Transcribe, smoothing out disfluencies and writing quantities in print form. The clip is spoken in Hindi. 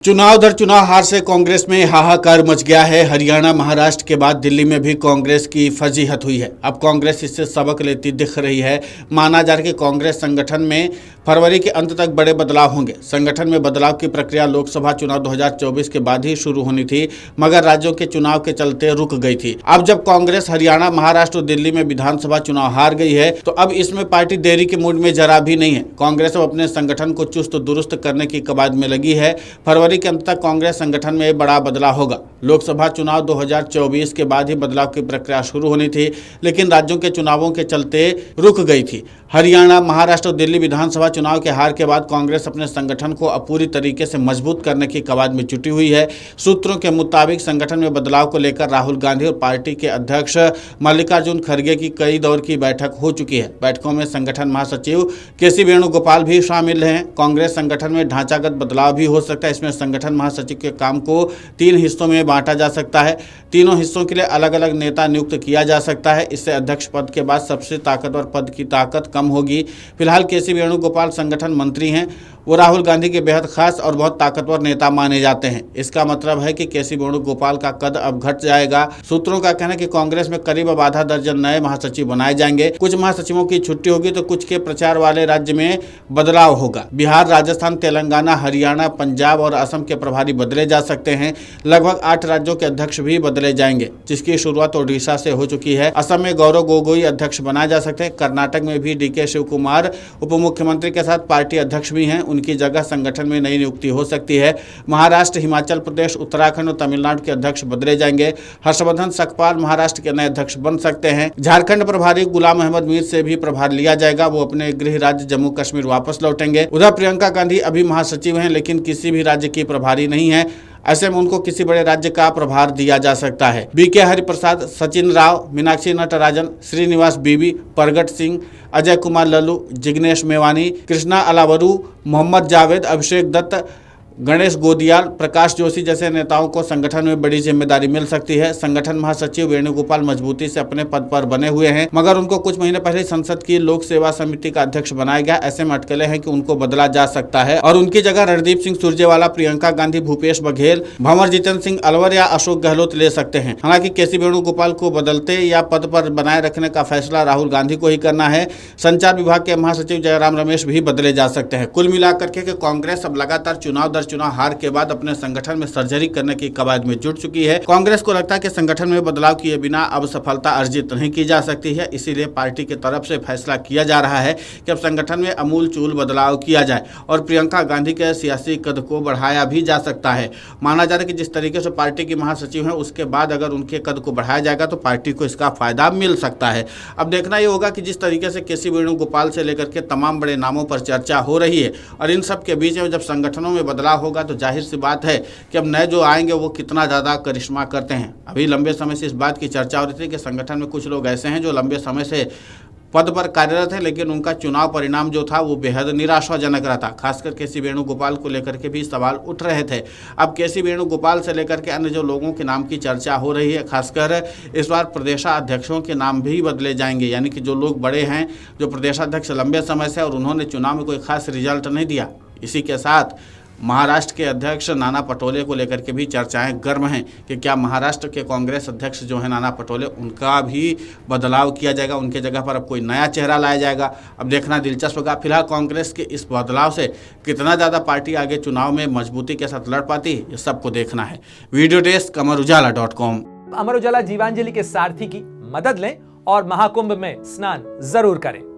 चुनाव दर चुनाव हार से कांग्रेस में हाहाकार मच गया है। हरियाणा महाराष्ट्र के बाद दिल्ली में भी कांग्रेस की फजीहत हुई है। अब कांग्रेस इससे सबक लेती दिख रही है। माना जा रहा है कि कांग्रेस संगठन में फरवरी के अंत तक बड़े बदलाव होंगे। संगठन में बदलाव की प्रक्रिया लोकसभा चुनाव 2024 के बाद ही शुरू होनी थी, मगर राज्यों के चुनाव के चलते रुक गई थी। अब जब कांग्रेस हरियाणा, महाराष्ट्र और दिल्ली में विधानसभा चुनाव हार गई है, तो अब इसमें पार्टी देरी के मूड में जरा भी नहीं है। कांग्रेस अब अपने संगठन को चुस्त दुरुस्त करने की कवायद में लगी है। फरवरी के अंत तक कांग्रेस संगठन में बड़ा बदलाव होगा। लोकसभा चुनाव 2024 के बाद ही बदलाव की प्रक्रिया शुरू होनी थी, लेकिन राज्यों के चुनावों के चलते रुक गई थी। हरियाणा, महाराष्ट्र और दिल्ली विधानसभा चुनाव के हार के बाद कांग्रेस अपने संगठन को अब पूरी तरीके से मजबूत करने की कवायद में जुटी हुई है। सूत्रों के मुताबिक संगठन में बदलाव को लेकर राहुल गांधी और पार्टी के अध्यक्ष मल्लिकार्जुन खड़गे की कई दौर की बैठक हो चुकी है। बैठकों में संगठन महासचिव के.सी. वेणुगोपाल भी शामिल हैं। कांग्रेस संगठन में ढांचागत बदलाव भी हो सकता है। इसमें संगठन महासचिव के काम को 3 हिस्सों में बांटा जा सकता है। तीनों हिस्सों के लिए अलग अलग नेता नियुक्त किया जा सकता है। इससे अध्यक्ष पद के बाद सबसे ताकतवर पद की ताकत कम होगी। फिलहाल के.सी. वेणुगोपाल संगठन मंत्री हैं। वो राहुल गांधी के बेहद खास और बहुत ताकतवर नेता माने जाते हैं। इसका मतलब है कि के.सी. वेणुगोपाल का कद अब घट जाएगा। सूत्रों का कहना है कि कांग्रेस में करीब अब आधा दर्जन नए महासचिव बनाए जाएंगे। कुछ महासचिवों की छुट्टी होगी तो कुछ के प्रचार वाले राज्य में बदलाव होगा। बिहार, राजस्थान, तेलंगाना, हरियाणा, पंजाब और असम के प्रभारी बदले जा सकते हैं। लगभग 8 राज्यों के अध्यक्ष भी बदले जाएंगे, जिसकी शुरुआत ओडिशा से हो चुकी है। असम में गौरव गोगोई अध्यक्ष बनाए जा सकते हैं। कर्नाटक में भी डी.के. शिव कुमार उप मुख्यमंत्री के साथ पार्टी अध्यक्ष भी हैं। उनकी जगह संगठन में नई नियुक्ति हो सकती है। महाराष्ट्र, हिमाचल प्रदेश, उत्तराखंड और तमिलनाडु के अध्यक्ष बदले जाएंगे। हर्षवर्धन सकपाल महाराष्ट्र के नए अध्यक्ष बन सकते हैं। झारखंड प्रभारी गुलाम अहमद मीर से भी प्रभार लिया जाएगा। वो अपने गृह राज्य जम्मू कश्मीर वापस लौटेंगे। उधर प्रियंका गांधी अभी महासचिव हैं, लेकिन किसी भी राज्य की प्रभारी नहीं है। ऐसे में उनको किसी बड़े राज्य का प्रभार दिया जा सकता है। बी.के. हरिप्रसाद, सचिन राव, मीनाक्षी नटराजन, श्रीनिवास बीवी, प्रगट सिंह, अजय कुमार लल्लू, जिग्नेश मेवानी, कृष्णा अलावरू, मोहम्मद जावेद, अभिषेक दत्त, गणेश गोदियाल, प्रकाश जोशी जैसे नेताओं को संगठन में बड़ी जिम्मेदारी मिल सकती है। संगठन महासचिव वेणुगोपाल मजबूती से अपने पद पर बने हुए हैं, मगर उनको कुछ महीने पहले संसद की लोक सेवा समिति का अध्यक्ष बनाया गया। ऐसे में अटकलें हैं कि उनको बदला जा सकता है और उनकी जगह रणदीप सिंह सुरजेवाला, प्रियंका गांधी, भूपेश बघेल, भंवर जितेंद्र सिंह अलवर या अशोक गहलोत ले सकते हैं। हालांकि के.सी. वेणुगोपाल को बदलते या पद पर बनाए रखने का फैसला राहुल गांधी को ही करना है। संचार विभाग के महासचिव जयराम रमेश भी बदले जा सकते हैं। कुल मिलाकर के कांग्रेस अब लगातार चुनाव दर चुनाव हार के बाद अपने संगठन में सर्जरी करने की कवायद में जुट चुकी है। कांग्रेस को लगता है कि संगठन में बदलाव किए बिना अब सफलता अर्जित नहीं की जा सकती है। इसीलिए पार्टी की तरफ से फैसला किया जा रहा है कि अब संगठन में अमूलचूल बदलाव किया जाए और प्रियंका गांधी के सियासी कद को बढ़ाया भी जा सकता है। माना जा रहा है कि जिस तरीके से पार्टी की महासचिव है, उसके बाद अगर उनके कद को बढ़ाया जाएगा तो पार्टी को इसका फायदा मिल सकता है। अब देखना ये होगा कि जिस तरीके से के.सी. वेणुगोपाल से लेकर के तमाम बड़े नामों पर चर्चा हो रही है और इन सब के बीच में जब संगठनों में बदलाव होगा तो जाहिर सी बात है कि अब नए जो आएंगे वो कितना ज़्यादा करिश्मा करते हैं। अभी लंबे समय से इस बात की चर्चा हो रही थी कि संगठन में कुछ लोग ऐसे हैं जो लंबे समय से पद पर कार्यरत है, लेकिन उनका चुनाव परिणाम जो था वो बेहद निराशाजनक रहा था। खासकर के.सी. वेणुगोपाल को लेकर के भी सवाल उठ रहे थे। अब के.सी. वेणुगोपाल से लेकर के अन्य जो लोगों के नाम की चर्चा हो रही है, खासकर इस बार प्रदेशाध्यक्षों के नाम भी बदले जाएंगे। यानी कि जो लोग बड़े हैं, जो प्रदेशाध्यक्ष लंबे समय से और उन्होंने चुनाव में कोई खास रिजल्ट नहीं दिया। इसी के साथ महाराष्ट्र के अध्यक्ष नाना पटोले को लेकर के भी चर्चाएं गर्म हैं कि क्या महाराष्ट्र के कांग्रेस अध्यक्ष जो है नाना पटोले, उनका भी बदलाव किया जाएगा, उनके जगह पर अब कोई नया चेहरा लाया जाएगा। अब देखना दिलचस्प होगा। फिलहाल कांग्रेस के इस बदलाव से कितना ज़्यादा पार्टी आगे चुनाव में मजबूती के साथ लड़ पाती है, ये सबको देखना है। Video desk अमरउजाला.com। अमर उजाला जीवांजलि के सारथी की मदद लें और महाकुंभ में स्नान जरूर करें।